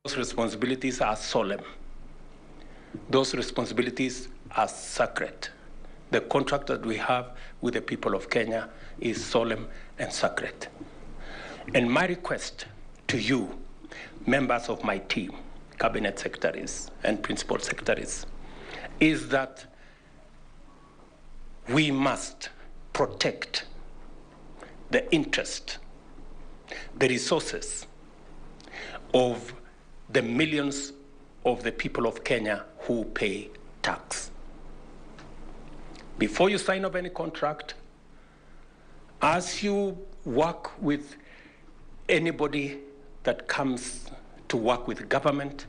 Those responsibilities are solemn. Those responsibilities are sacred. The contract that we have with the people of Kenya is solemn and sacred. And my request to you, members of my team, cabinet secretaries and principal secretaries, is that we must protect the interest, the resources of the millions of the people of Kenya who pay tax. Before you sign up any contract, as you work with anybody that comes to work with government,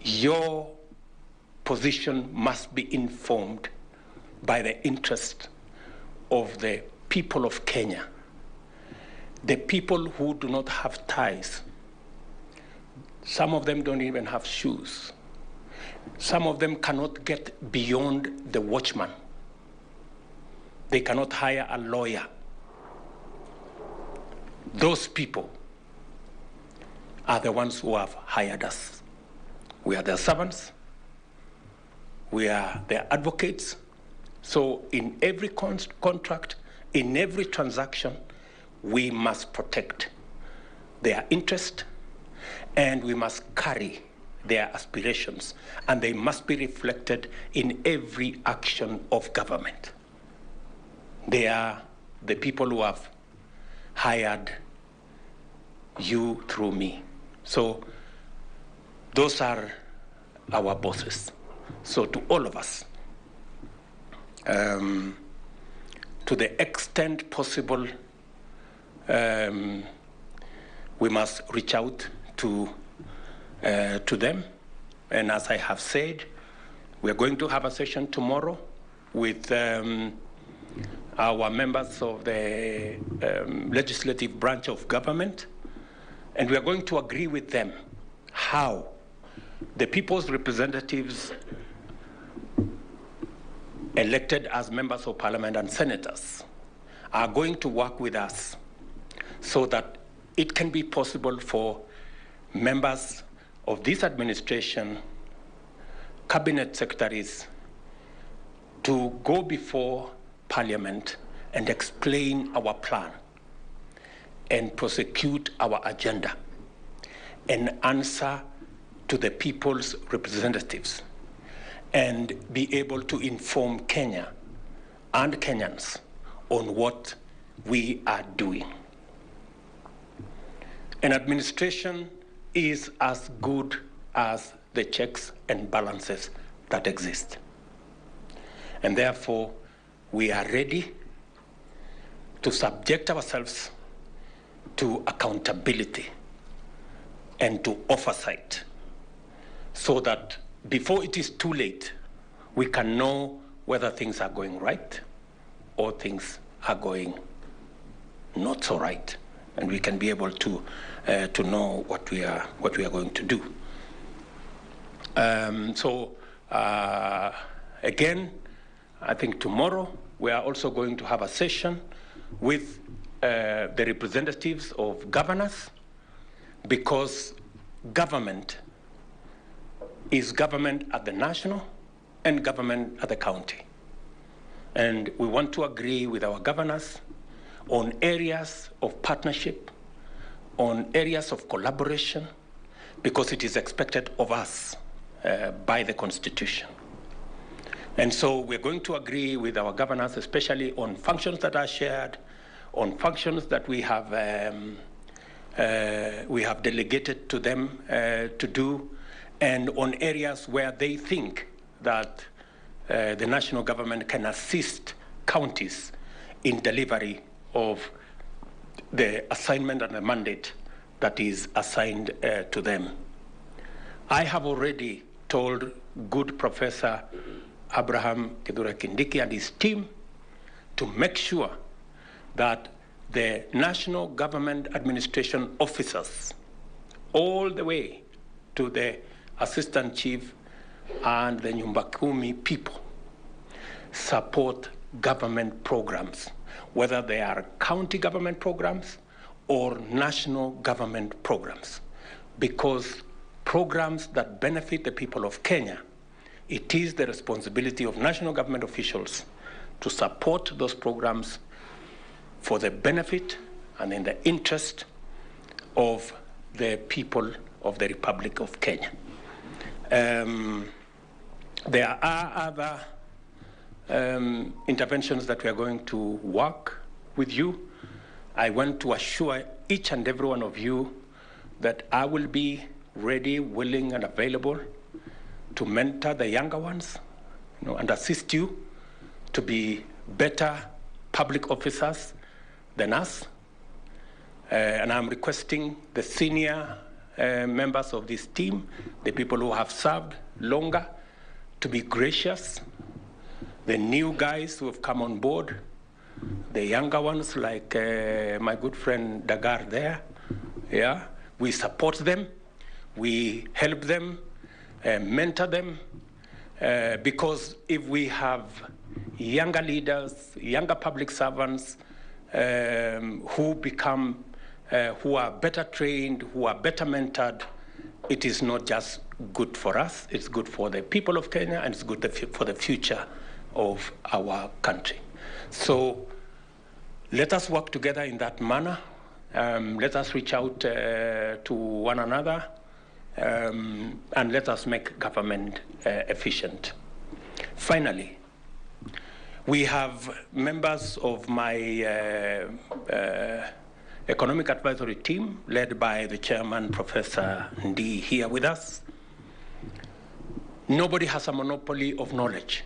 your position must be informed by the interest of the people of Kenya, the people who do not have ties. Some of them don't even have shoes. Some of them cannot get beyond the watchman. They cannot hire a lawyer. Those people are the ones who have hired us. We are their servants. We are their advocates. So in every contract, in every transaction, we must protect their interest, and we must carry their aspirations, and they must be reflected in every action of government. They are the people who have hired you through me. So those are our bosses. So to all of us, to the extent possible, we must reach out to them. And as I have said, we are going to have a session tomorrow with our members of the legislative branch of government, and we are going to agree with them how the people's representatives elected as members of parliament and senators are going to work with us so that it can be possible for members of this administration, cabinet secretaries, to go before Parliament and explain our plan and prosecute our agenda and answer to the people's representatives and be able to inform Kenya and Kenyans on what we are doing. An administration is as good as the checks and balances that exist. And therefore, we are ready to subject ourselves to accountability and to oversight so that before it is too late, we can know whether things are going right or things are going not so right, and we can be able to know what we are going to do. Again, I think tomorrow we are also going to have a session with the representatives of governors, because government is government at the national and government at the county. And we want to agree with our governors on areas of partnership, on areas of collaboration, because it is expected of us by the Constitution. And so we're going to agree with our governors, especially on functions that are shared, on functions that we have delegated to them to do, and on areas where they think that the national government can assist counties in delivery of the assignment and the mandate that is assigned to them. I have already told good Professor Abraham Kithure Kindiki and his team to make sure that the national government administration officers, all the way to the assistant chief and the Nyumba Kumi people, support government programs, whether they are county government programs or national government programs. because programs that benefit the people of Kenya, it is the responsibility of national government officials to support those programs for the benefit and in the interest of the people of the Republic of Kenya. There are other interventions that we are going to work with you. I want to assure each and every one of you that I will be ready, willing, and available to mentor the younger ones, and assist you to be better public officers than us. And I'm requesting the senior members of this team, the people who have served longer, to be gracious. The new guys who have come on board, the younger ones like my good friend Dagar there, we support them, we help them, mentor them, because if we have younger leaders, younger public servants who become, who are better trained, who are better mentored, it is not just good for us, it's good for the people of Kenya, and it's good for the future of our country. So let us work together in that manner. Let us reach out to one another, and let us make government efficient. Finally, we have members of my economic advisory team, led by the chairman, Professor Ndi, here with us. Nobody has a monopoly of knowledge.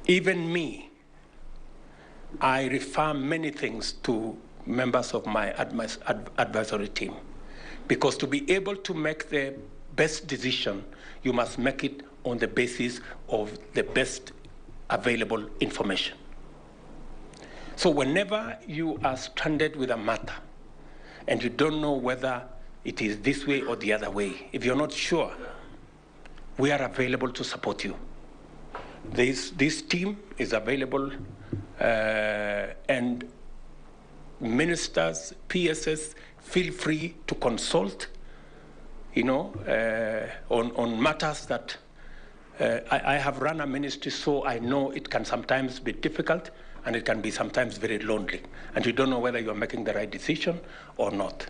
Even me, I refer many things to members of my advisory team, because to be able to make the best decision, you must make it on the basis of the best available information. So whenever you are stranded with a matter and you don't know whether it is this way or the other way, if you're not sure, we are available to support you. This team is available, and ministers, PSS, feel free to consult, on matters that I have run a ministry, so I know it can sometimes be difficult, and it can be sometimes very lonely, and you don't know whether you're making the right decision or not.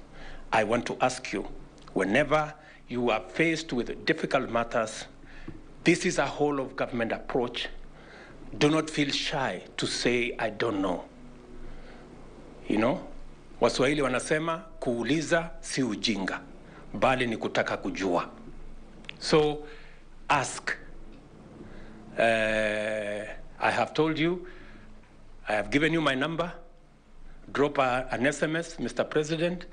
I want to ask you, whenever you are faced with difficult matters, this is a whole of government approach. Do not feel shy to say, I don't know. Waswahili wanasema, kuuliza si ujinga, bali ni kutaka kujua. So ask. I have told you, I have given you my number. Drop an SMS, Mr. President.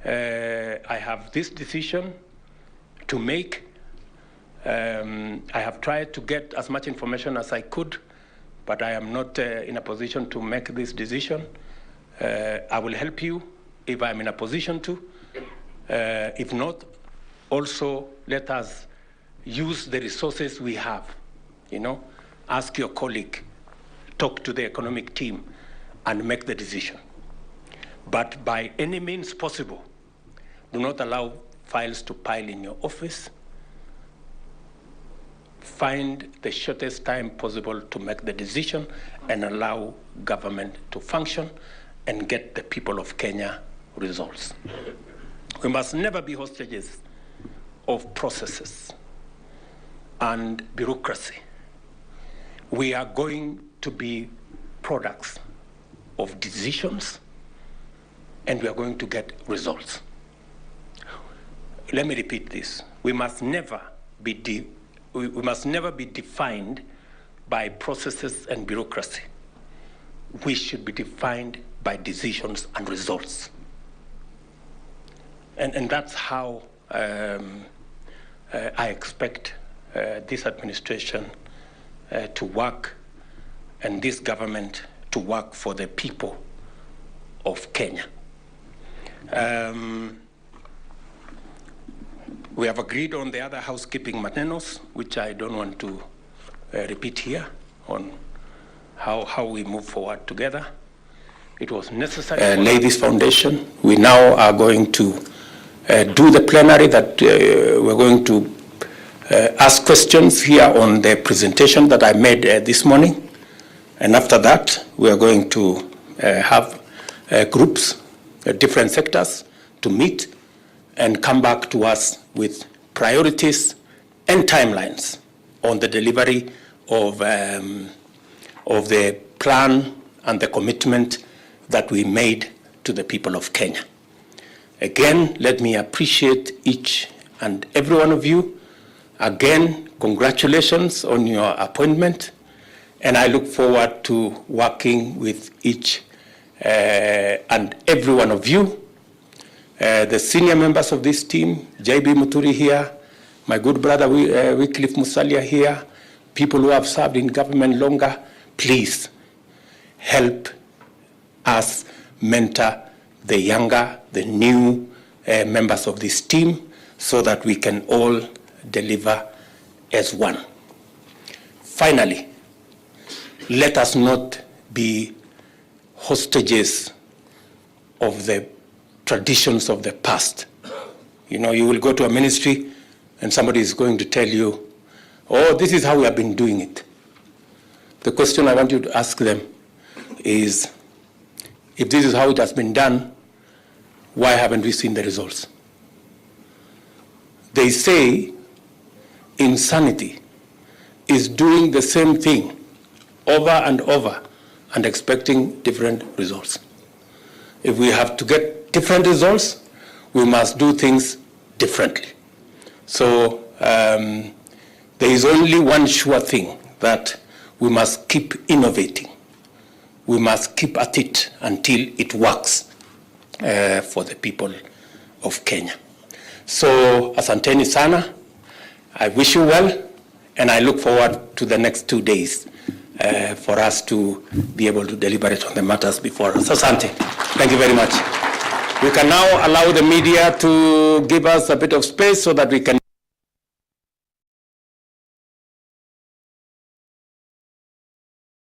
I have this decision to make. I have tried to get as much information as I could, but I am not in a position to make this decision. I will help you if I'm in a position to. If not, also let us use the resources we have. Ask your colleague, talk to the economic team, and make the decision. But by any means possible, do not allow files to pile in your office. Find the shortest time possible to make the decision and allow government to function and get the people of Kenya results. We must never be hostages of processes and bureaucracy. We are going to be products of decisions, and we are going to get results. Let me repeat this. We must never be defined by processes and bureaucracy. We should be defined by decisions and results. And that's how I expect this administration to work, and this government to work for the people of Kenya. We have agreed on the other housekeeping manenos, which I don't want to repeat here, on how we move forward together. It was necessary to lay this foundation. We now are going to do the plenary, that we're going to ask questions here on the presentation that I made this morning. And after that, we are going to have groups, different sectors, to meet and come back to us with priorities and timelines on the delivery of the plan and the commitment that we made to the people of Kenya. Again, let me appreciate each and every one of you. Again, congratulations on your appointment, and I look forward to working with each and every one of you. The senior members of this team, JB Muturi here, my good brother Wycliffe Musalia here, people who have served in government longer, please help us mentor the younger, the new members of this team, so that we can all deliver as one. Finally, let us not be hostages of the traditions of the past. You know, you will go to a ministry and somebody is going to tell you, oh, this is how we have been doing it. The question I want you to ask them is, if this is how it has been done, why haven't we seen the results? They say insanity is doing the same thing over and over and expecting different results. If we have to get different results, we must do things differently. So there is only one sure thing, that we must keep innovating. We must keep at it until it works for the people of Kenya. So asanteni sana. I wish you well, and I look forward to the next 2 days for us to be able to deliberate on the matters before us. Asante. Thank you very much. We can now allow the media to give us a bit of space so that we can